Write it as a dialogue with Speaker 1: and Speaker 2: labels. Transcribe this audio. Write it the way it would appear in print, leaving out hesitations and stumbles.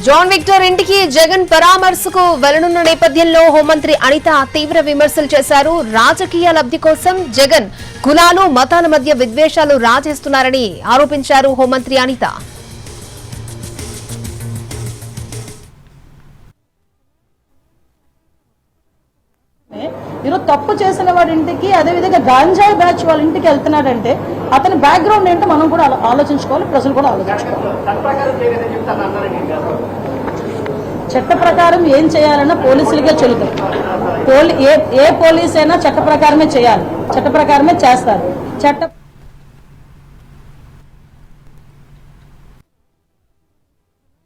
Speaker 1: John Victor ఇంటికి జగన్ పరామర్శకు వెళ్లనున్న నేపథ్యంలో హోంమంత్రి అనిత తీవ్ర విమర్శలు చేశారు. రాజకీయ లబ్ధి కోసం జగన్ కులాలు మతాల మధ్య విద్వేషాలు రాజేస్తున్నారని ఆరోపించారు హోంమంత్రి అనిత.
Speaker 2: ఈరోజు తప్పు చేసిన వాడి ఇంటికి అదేవిధంగా గాంజాయి బ్యాచ్ వాళ్ళ ఇంటికి వెళ్తున్నాడంటే అతని బ్యాక్గ్రౌండ్ ఏంటో మనం కూడా ఆలోచించుకోవాలి, ప్రజలు కూడా ఆలోచించుకోవాలి. చట్ట ప్రకారం ఏం చేయాలన్నా పోలీసులకే చెల్లుతారు. ఏ పోలీస్ అయినా చట్ట ప్రకారమే చేయాలి, చట్ట ప్రకారమే చేస్తారు.